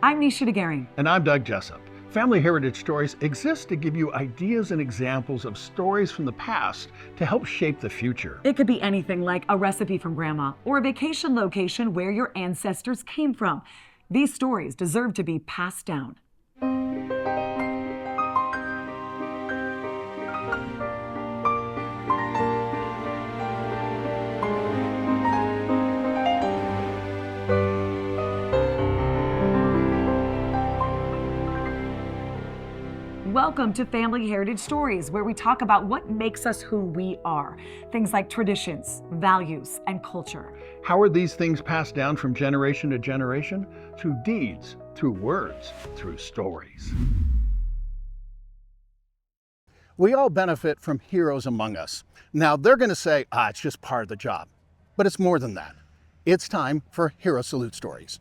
I'm Nicea DeGering. And I'm Doug Jessop. Family Heritage Stories exist to give you ideas and examples of stories from the past to help shape the future. It could be anything like a recipe from Grandma or a vacation location where your ancestors came from. These stories deserve to be passed down. Welcome to Family Heritage Stories, where we talk about what makes us who we are. Things like traditions, values, and culture. How are these things passed down from generation to generation? Through deeds, through words, through stories. We all benefit from heroes among us. Now they're going to say, it's just part of the job. But it's more than that. It's time for Hero Salute Stories.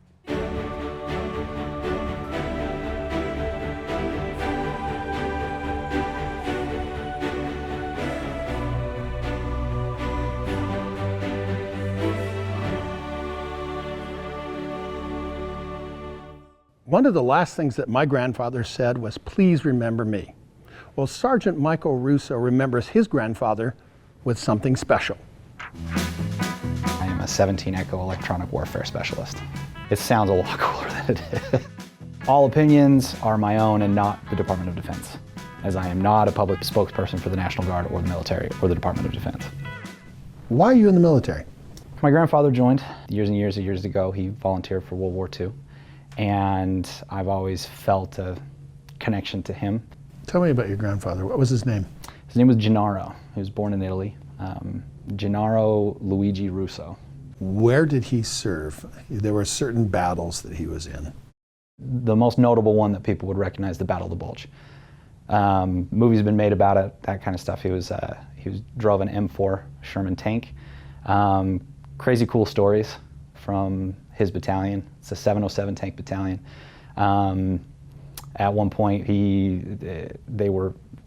One of the last things that my grandfather said was, "Please remember me." Well, Sergeant Michael Russo remembers his grandfather with something special. I am a 17 Echo electronic warfare specialist. It sounds a lot cooler than it is. All opinions are my own and not the Department of Defense, as I am not a public spokesperson for the National Guard or the military or the Department of Defense. Why are you in the military? My grandfather joined years and years ago. He volunteered for World War II. And I've always felt a connection to him. Tell me about your grandfather. What was his name? His name was Gennaro. He was born in Italy. Gennaro Luigi Russo. Where did he serve? There were certain battles that he was in. The most notable one that people would recognize, the Battle of the Bulge. Movies have been made about it, that kind of stuff. He drove an M4 Sherman tank. Crazy cool stories from his battalion. It's a 707 tank battalion. At one point,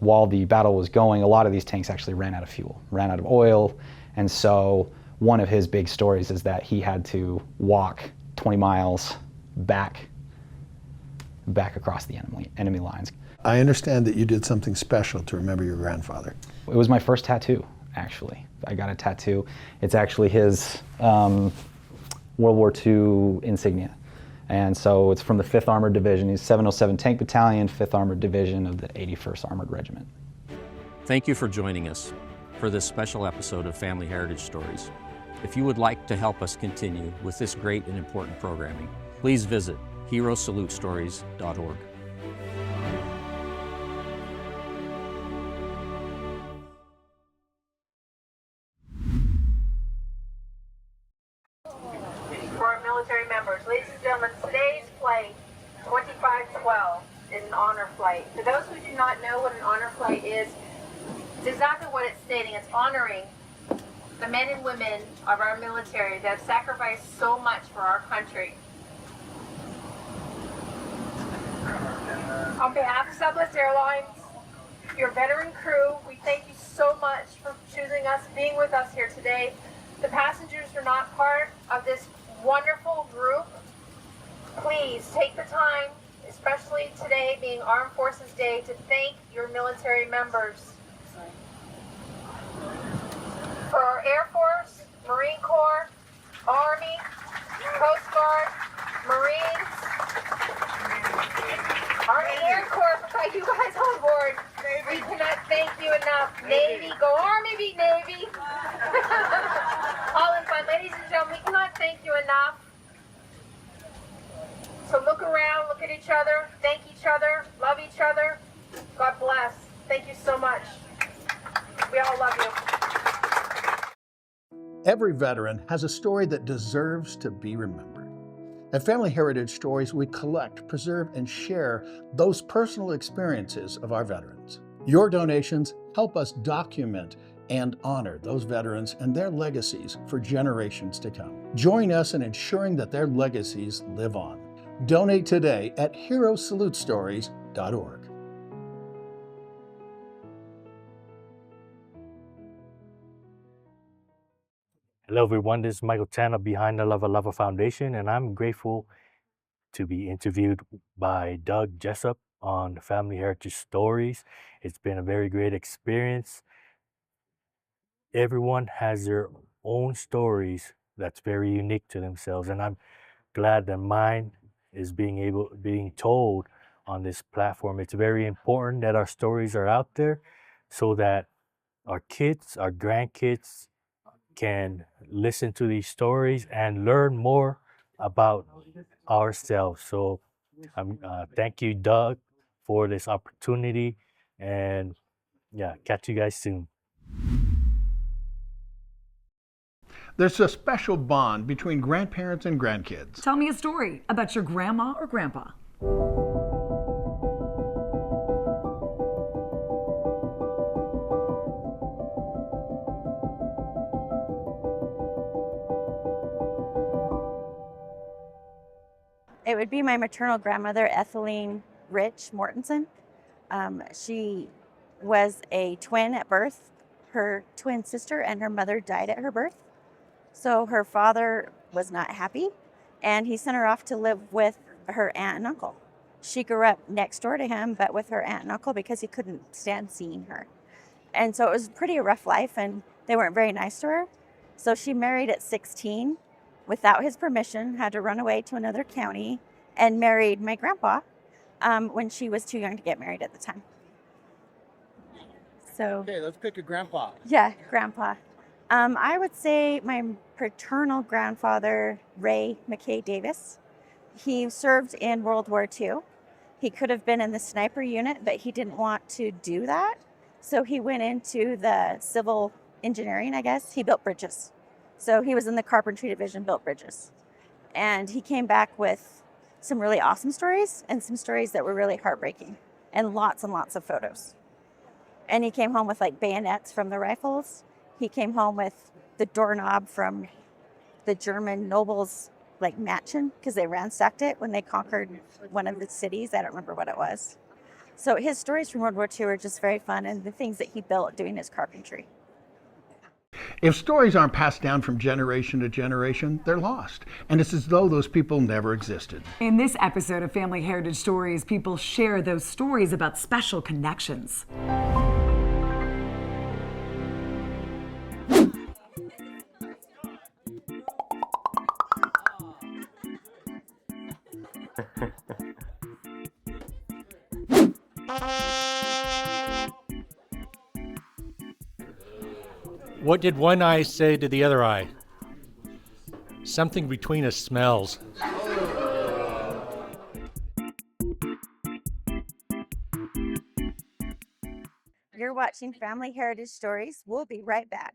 while the battle was going, a lot of these tanks actually ran out of fuel, ran out of oil, and so one of his big stories is that he had to walk 20 miles back across the enemy lines. I understand that you did something special to remember your grandfather. It was my first tattoo, actually. I got a tattoo. It's actually his World War II insignia. And so it's from the 5th Armored Division. He's 707 Tank Battalion, 5th Armored Division of the 81st Armored Regiment. Thank you for joining us for this special episode of Family Heritage Stories. If you would like to help us continue with this great and important programming, please visit herosalutestories.org. Military members, ladies and gentlemen, today's flight 2512 is an honor flight. For those who do not know what an honor flight is, it's exactly what it's stating. It's honoring the men and women of our military that have sacrificed so much for our country. On behalf of Southwest Airlines, your veteran crew, we thank you so much for choosing us, being with us here today. The passengers are not part of this wonderful group. Please take the time, especially today being Armed Forces Day, to thank your military members. For our Air Force, Marine Corps, Army, Coast Guard, Marines, Army Air Corps for you guys on board. We cannot thank you enough. Navy, go Army, beat Navy. All in fun. Ladies and gentlemen, we cannot thank you enough. So look around, look at each other, thank each other, love each other. God bless. Thank you so much. We all love you. Every veteran has a story that deserves to be remembered. At Family Heritage Stories, we collect, preserve, and share those personal experiences of our veterans. Your donations help us document and honor those veterans and their legacies for generations to come. Join us in ensuring that their legacies live on. Donate today at herosalutestories.org. Hello everyone, this is Michael Tanner behind the Love Foundation, and I'm grateful to be interviewed by Doug Jessop on Family Heritage Stories. It's been a very great experience. Everyone has their own stories that's very unique to themselves, and I'm glad that mine is being told on this platform. It's very important that our stories are out there so that our kids, our grandkids can listen to these stories and learn more about ourselves. So thank you, Doug, for this opportunity, and yeah, catch you guys soon. There's a special bond between grandparents and grandkids. Tell me a story about your grandma or grandpa. It would be my maternal grandmother, Ethelene Rich Mortensen. She was a twin at birth. Her twin sister and her mother died at her birth. So her father was not happy, and he sent her off to live with her aunt and uncle. She grew up next door to him, but with her aunt and uncle because he couldn't stand seeing her. And so it was pretty rough life, and they weren't very nice to her. So she married at 16 without his permission, had to run away to another county, and married my grandpa when she was too young to get married at the time. So Okay, let's pick a grandpa. yeah, grandpa. I would say my paternal grandfather, Ray McKay Davis. He served in World War II. He could have been in the sniper unit, but he didn't want to do that. So he went into the civil engineering, I guess. He built bridges. So he was in the carpentry division, built bridges. And he came back with some really awesome stories and some stories that were really heartbreaking, and lots of photos. And he came home with like bayonets from the rifles. He came home with the doorknob from the German nobles' like mansion, because they ransacked it when they conquered one of the cities. I don't remember what it was. So his stories from World War II are just very fun, and the things that he built doing his carpentry. If stories aren't passed down from generation to generation, they're lost. And it's as though those people never existed. In this episode of Family Heritage Stories, people share those stories about special connections. What did one eye say to the other eye? Something between us smells. You're watching Family Heritage Stories. We'll be right back.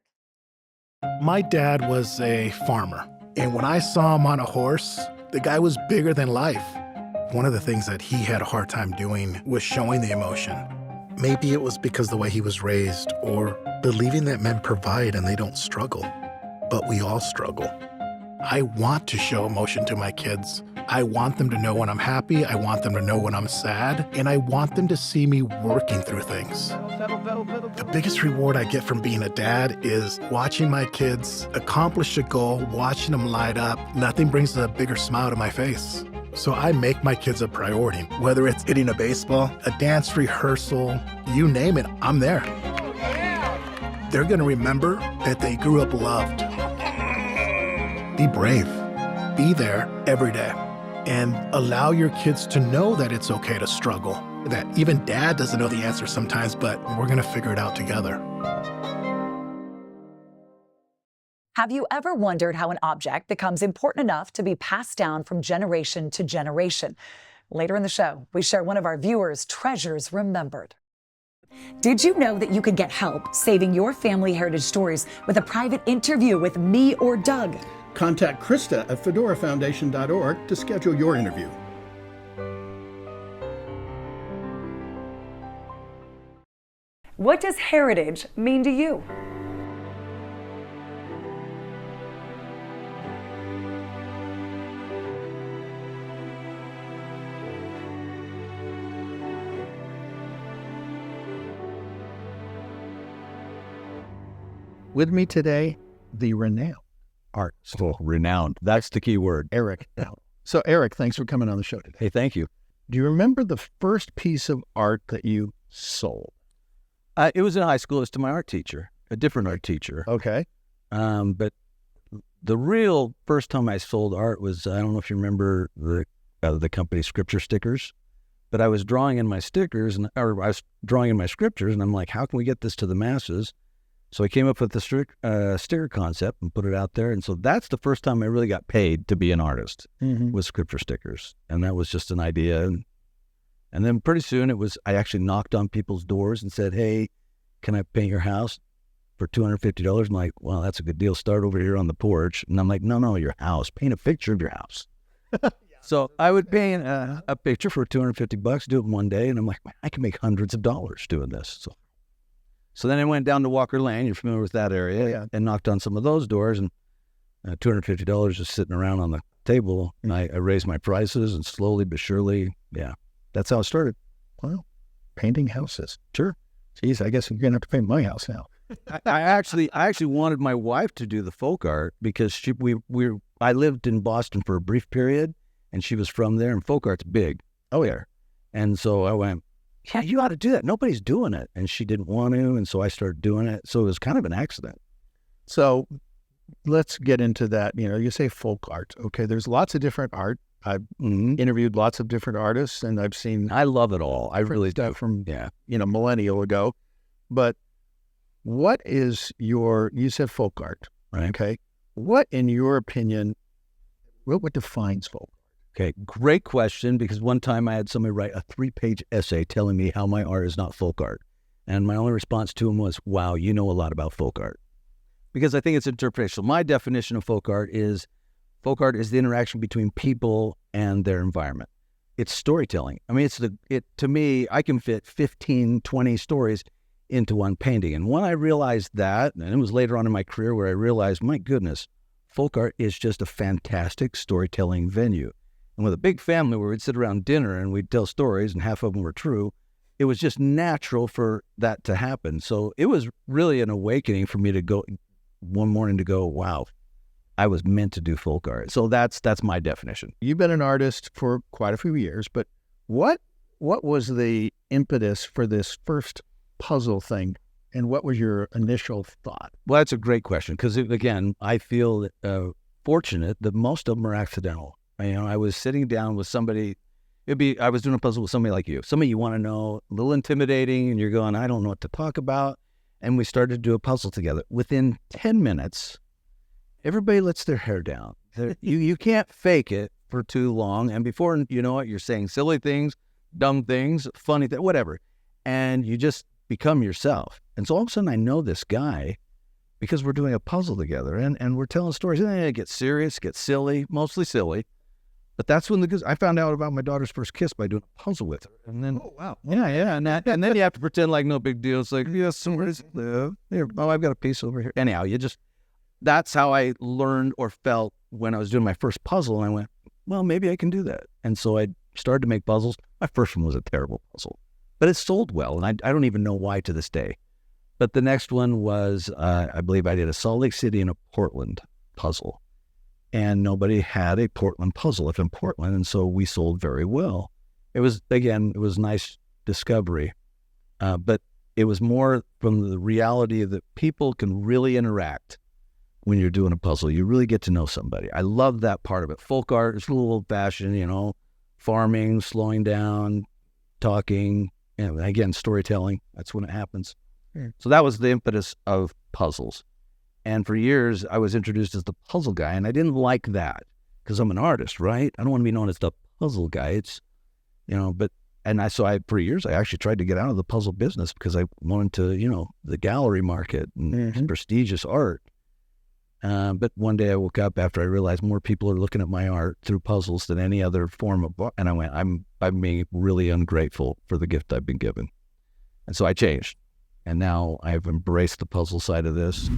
My dad was a farmer, and when I saw him on a horse, the guy was bigger than life. One of the things that he had a hard time doing was showing the emotion. Maybe it was because the way he was raised, or believing that men provide and they don't struggle. But we all struggle. I want to show emotion to my kids. I want them to know when I'm happy, I want them to know when I'm sad, and I want them to see me working through things. The biggest reward I get from being a dad is watching my kids accomplish a goal, watching them light up. Nothing brings a bigger smile to my face. So I make my kids a priority. Whether it's hitting a baseball, a dance rehearsal, you name it, I'm there. They're gonna remember that they grew up loved. Be brave. Be there every day. And allow your kids to know that it's okay to struggle. That even dad doesn't know the answer sometimes, but we're gonna figure it out together. Have you ever wondered how an object becomes important enough to be passed down from generation to generation? Later in the show, we share one of our viewers' treasures remembered. Did you know that you can get help saving your family heritage stories with a private interview with me or Doug? Contact Krista at fedorafoundation.org to schedule your interview. What does heritage mean to you? With me today, the renowned artist. Oh, renowned. That's the key word. Eric Dowdle. So, Eric, thanks for coming on the show today. Hey, thank you. Do you remember the first piece of art that you sold? It was in high school. It was to my art teacher, a different art teacher. Okay. But the real first time I sold art was, I don't know if you remember the company Scripture Stickers, but I was drawing in my stickers, or I was drawing in my scriptures, and I'm like, how can we get this to the masses? So I came up with the sticker concept and put it out there. And so that's the first time I really got paid to be an artist, was Scripture Stickers. And that was just an idea. And then pretty soon I actually knocked on people's doors and said, hey, can I paint your house for $250? I'm like, well, that's a good deal. Start over here on the porch. And I'm like, no, your house. Paint a picture of your house. So I would paint a picture for $250, do it in one day. And I'm like, man, I can make hundreds of dollars doing this. So then I went down to Walker Lane, you're familiar with that area, and knocked on some of those doors, and $250 was sitting around on the table, and I raised my prices, and slowly but surely, that's how it started. Wow. Painting houses. Sure. Geez, I guess you're going to have to paint my house now. I actually wanted my wife to do the folk art because I lived in Boston for a brief period, and she was from there, and folk art's big. Oh, yeah. And so I went, yeah, you ought to do that. Nobody's doing it. And she didn't want to, and so I started doing it. So it was kind of an accident. So let's get into that. You say folk art. Okay, there's lots of different art. I've interviewed lots of different artists, and I've seen... I love it all. I really do. From, millennial ago. But what is you said folk art, right? Okay. What, in your opinion, what defines folk art? Okay, great question, because one time I had somebody write a 3-page essay telling me how my art is not folk art. And my only response to him was, wow, you know a lot about folk art. Because I think it's interpretational. My definition of folk art is the interaction between people and their environment. It's storytelling. I mean, to me, I can fit 15, 20 stories into one painting. And when I realized that, and it was later on in my career where I realized, my goodness, folk art is just a fantastic storytelling venue. And with a big family where we'd sit around dinner and we'd tell stories and half of them were true, it was just natural for that to happen. So it was really an awakening for me to go one morning to go, wow, I was meant to do folk art. So that's my definition. You've been an artist for quite a few years, but what was the impetus for this first puzzle thing? And what was your initial thought? Well, that's a great question, because again, I feel fortunate that most of them are accidental. I was sitting down with somebody, I was doing a puzzle with somebody like you, somebody you want to know, a little intimidating, and you're going, I don't know what to talk about. And we started to do a puzzle together. Within 10 minutes, everybody lets their hair down. You can't fake it for too long. And before you know it, you're saying silly things, dumb things, funny things, whatever. And you just become yourself. And so all of a sudden I know this guy because we're doing a puzzle together and we're telling stories. And then it gets serious, gets silly, mostly silly. But that's when I found out about my daughter's first kiss by doing a puzzle with her. And then, oh, wow. Yeah. And then you have to pretend like no big deal. It's like, yes, where does it live? Here, I've got a piece over here. Anyhow, that's how I learned or felt when I was doing my first puzzle. And I went, well, maybe I can do that. And so I started to make puzzles. My first one was a terrible puzzle, but it sold well. And I don't even know why to this day. But the next one was, I believe I did a Salt Lake City and a Portland puzzle. And nobody had a Portland puzzle if in Portland. And so we sold very well. It was nice discovery. But it was more from the reality that people can really interact when you're doing a puzzle. You really get to know somebody. I love that part of it. Folk art is a little old-fashioned, farming, slowing down, talking, and again, storytelling. That's when it happens. So that was the impetus of puzzles. And for years, I was introduced as the puzzle guy, and I didn't like that because I'm an artist, right? I don't want to be known as the puzzle guy. It's, for years, I actually tried to get out of the puzzle business because I wanted to, the gallery market and prestigious art. But one day I woke up after I realized more people are looking at my art through puzzles than any other form of art. And I went, I'm being really ungrateful for the gift I've been given. And so I changed. And now I've embraced the puzzle side of this.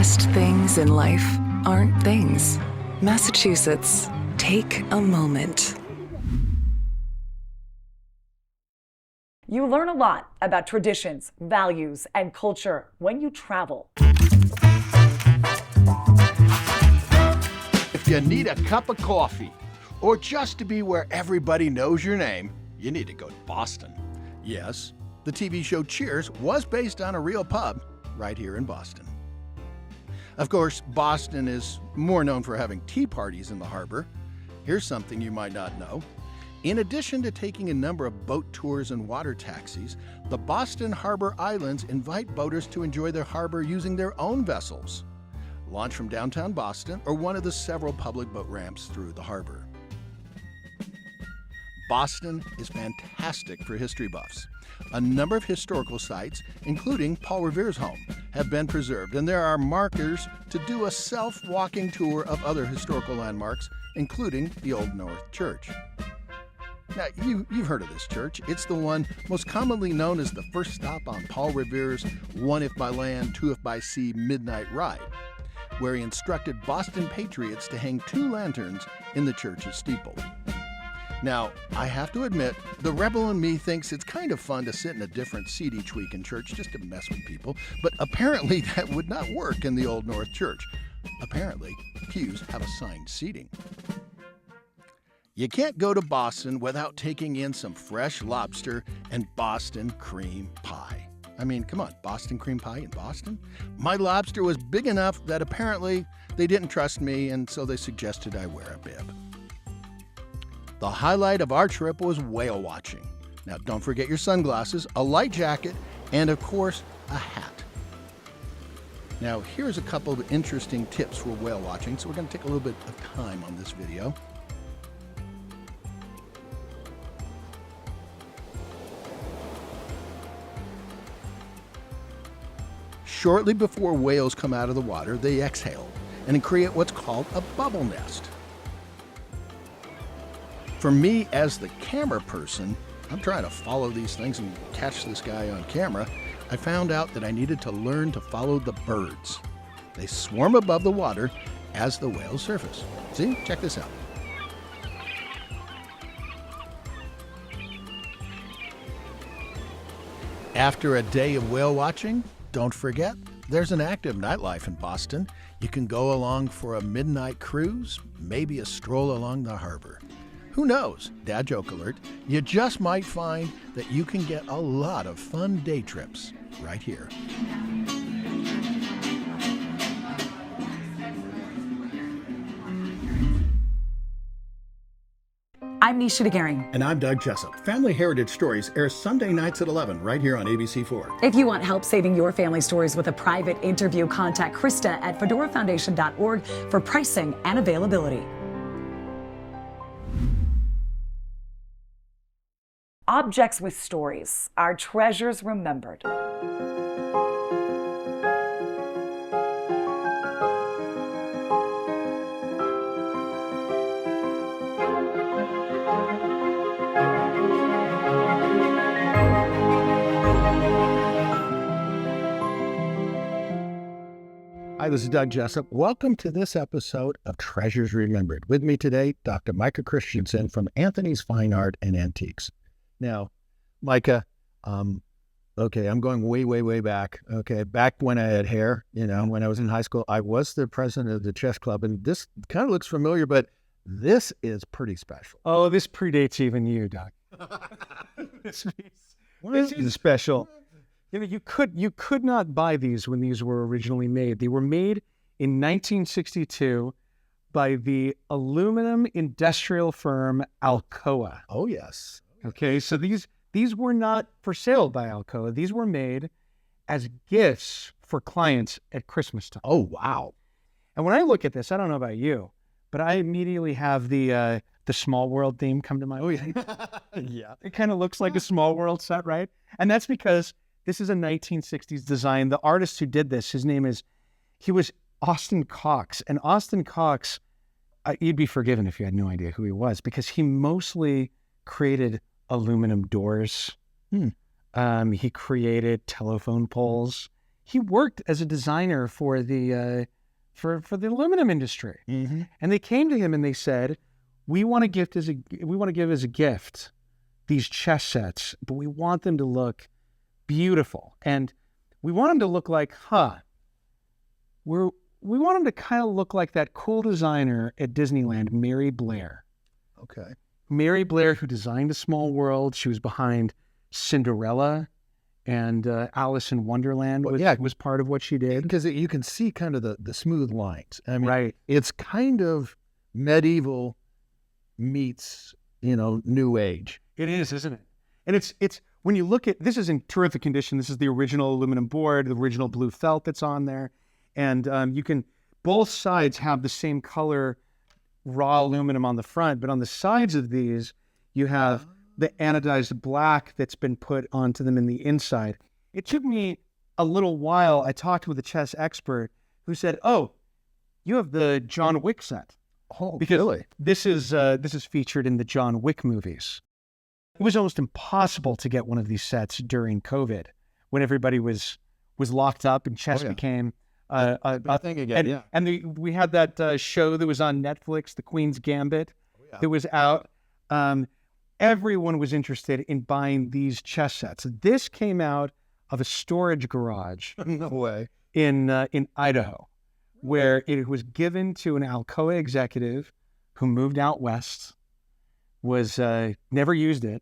best things in life aren't things. Massachusetts, take a moment. You learn a lot about traditions, values, and culture when you travel. If you need a cup of coffee, or just to be where everybody knows your name, you need to go to Boston. Yes, the TV show Cheers was based on a real pub right here in Boston. Of course, Boston is more known for having tea parties in the harbor. Here's something you might not know. In addition to taking a number of boat tours and water taxis, the Boston Harbor Islands invite boaters to enjoy their harbor using their own vessels. Launch from downtown Boston or one of the several public boat ramps through the harbor. Boston is fantastic for history buffs. A number of historical sites, including Paul Revere's home, have been preserved, and there are markers to do a self-walking tour of other historical landmarks, including the Old North Church. Now, you've heard of this church. It's the one most commonly known as the first stop on Paul Revere's One If by Land, Two If by Sea midnight ride, where he instructed Boston patriots to hang 2 lanterns in the church's steeple. Now, I have to admit, the rebel in me thinks it's kind of fun to sit in a different seat each week in church just to mess with people, but apparently that would not work in the Old North Church. Apparently, pews have assigned seating. You can't go to Boston without taking in some fresh lobster and Boston cream pie. I mean, come on, Boston cream pie in Boston? My lobster was big enough that apparently they didn't trust me, and so they suggested I wear a bib. The highlight of our trip was whale watching. Now, don't forget your sunglasses, a light jacket, and of course, a hat. Now, here's a couple of interesting tips for whale watching, so we're going to take a little bit of time on this video. Shortly before whales come out of the water, they exhale and create what's called a bubble nest. For me, as the camera person, I'm trying to follow these things and catch this guy on camera. I found out that I needed to learn to follow the birds. They swarm above the water as the whales surface. See? Check this out. After a day of whale watching, don't forget, there's an active nightlife in Boston. You can go along for a midnight cruise, maybe a stroll along the harbor. Who knows? Dad joke alert. You just might find that you can get a lot of fun day trips right here. I'm Nicea DeGering. And I'm Doug Jessop. Family Heritage Stories airs Sunday nights at 11 right here on ABC4. If you want help saving your family stories with a private interview, contact Krista at fedorafoundation.org for pricing and availability. Objects with stories, our treasures remembered. Hi, this is Doug Jessop. Welcome to this episode of Treasures Remembered. With me today, Dr. Micah Christensen from Anthony's Fine Art and Antiques. Now, Micah, okay, I'm going way, way, way back. Okay, back when I had hair, when I was in high school, I was the president of the chess club, and this kind of looks familiar, but this is pretty special. Oh, this predates even you, Doc. This is special. You could not buy these when these were originally made. They were made in 1962 by the aluminum industrial firm Alcoa. Oh, yes. Okay, so these were not for sale by Alcoa. These were made as gifts for clients at Christmas time. Oh, wow. And when I look at this, I don't know about you, but I immediately have the Small World theme come to my mind. Yeah. It kind of looks like a Small World set, right? And that's because this is a 1960s design. The artist who did this, he was Austin Cox. And Austin Cox, you'd be forgiven if you had no idea who he was, because he mostly created aluminum doors. He created telephone poles. he worked as a designer for the aluminum industry. Mm-hmm. And they came to him and they said, we want to give as a gift these chess sets, but we want them to look beautiful. And we want them to look like, we want them to kind of look like that cool designer at Disneyland, Mary Blair. Okay. Mary Blair, who designed A Small World. She was behind Cinderella and Alice in Wonderland was part of what she did. Because you can see kind of the smooth lines. I mean, right. It's kind of medieval meets, new age. It is, isn't it? And it's when you look at, this is in terrific condition. This is the original aluminum board, the original blue felt that's on there. And both sides have the same color raw aluminum on the front, but on the sides of these, you have the anodized black that's been put onto them in the inside. It took me a little while. I talked with a chess expert who said, "Oh, you have the John Wick set." Oh, because really? This is featured in the John Wick movies. It was almost impossible to get one of these sets during COVID, when everybody was locked up and chess became a thing again. And we had that show that was on Netflix, The Queen's Gambit, that was out. Everyone was interested in buying these chess sets. This came out of a storage garage. No way. In Idaho, where it was given to an Alcoa executive who moved out west, was never used it,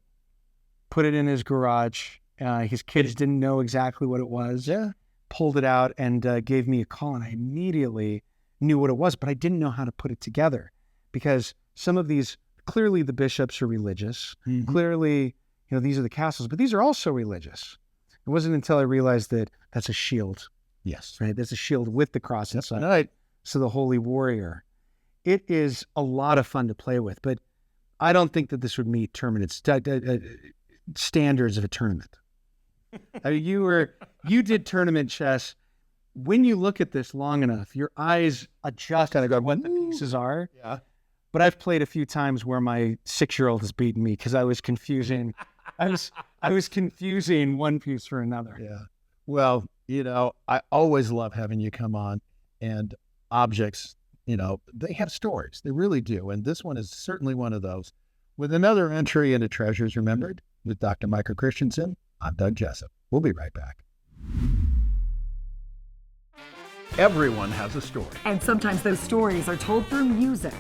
put it in his garage. His kids didn't know exactly what it was. Yeah. Pulled it out and gave me a call, and I immediately knew what it was, but I didn't know how to put it together, because some of these, clearly the bishops are religious. Mm-hmm. Clearly, these are the castles, but these are also religious. It wasn't until I realized that that's a shield. Yes. Right? That's a shield with the cross inside. Right. So the holy warrior. It is a lot of fun to play with, but I don't think that this would meet standards of a tournament. I mean, you did tournament chess. When you look at this long enough, your eyes adjust kind of go what the pieces are. Yeah. But I've played a few times where my 6-year-old has beaten me because I was confusing. I was confusing one piece for another. Yeah. Well, I always love having you come on, and objects, they have stories. They really do. And this one is certainly one of those. With another entry into Treasures Remembered with Dr. Micah Christensen, I'm Doug Jessop. We'll be right back. Everyone has a story. And sometimes those stories are told through music.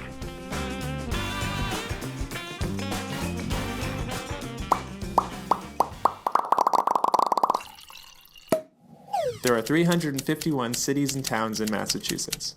There are 351 cities and towns in Massachusetts.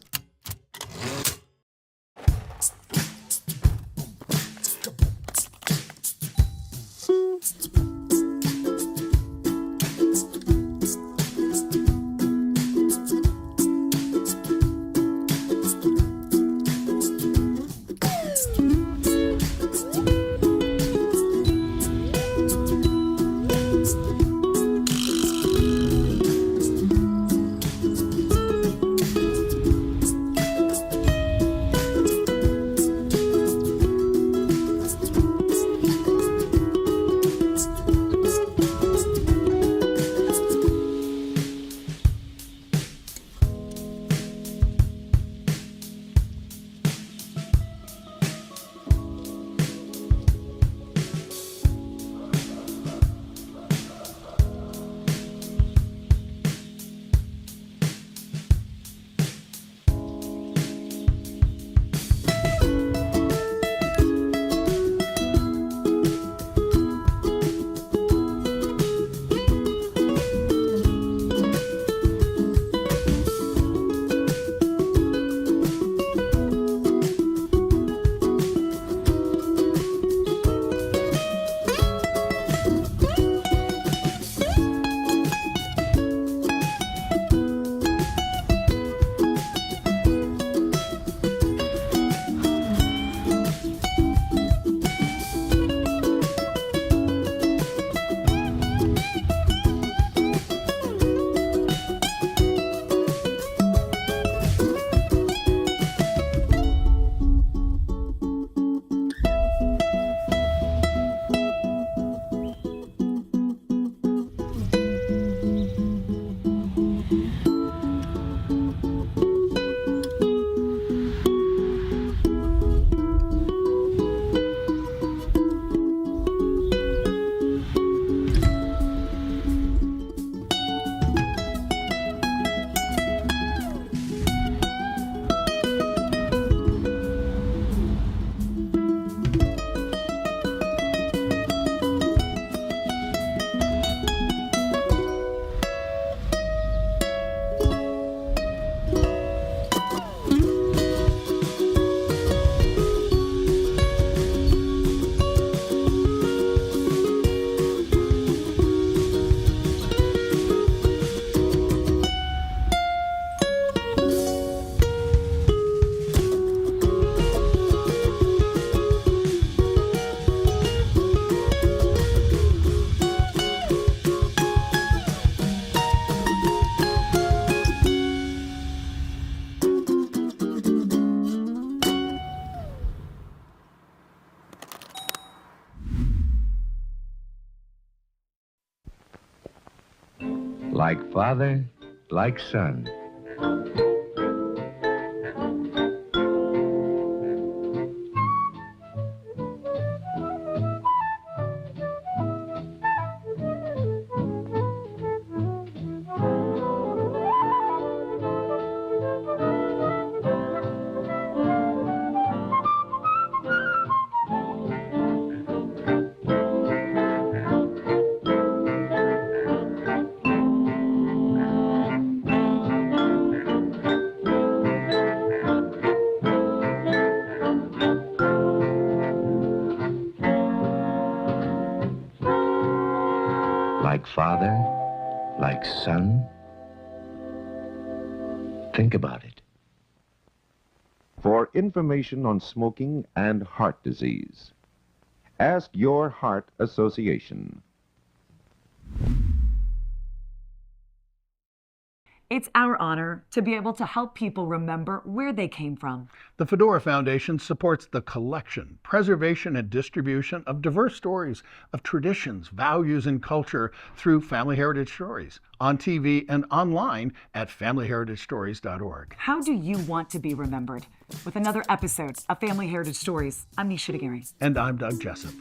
Like father, like son. Like father, like son. Think about it. For information on smoking and heart disease, ask your heart association. It's our honor to be able to help people remember where they came from. The Fedora Foundation supports the collection, preservation, and distribution of diverse stories of traditions, values, and culture through Family Heritage Stories, on TV and online at familyheritagestories.org. How do you want to be remembered? With another episode of Family Heritage Stories, I'm Nicea DeGering. And I'm Doug Jessop.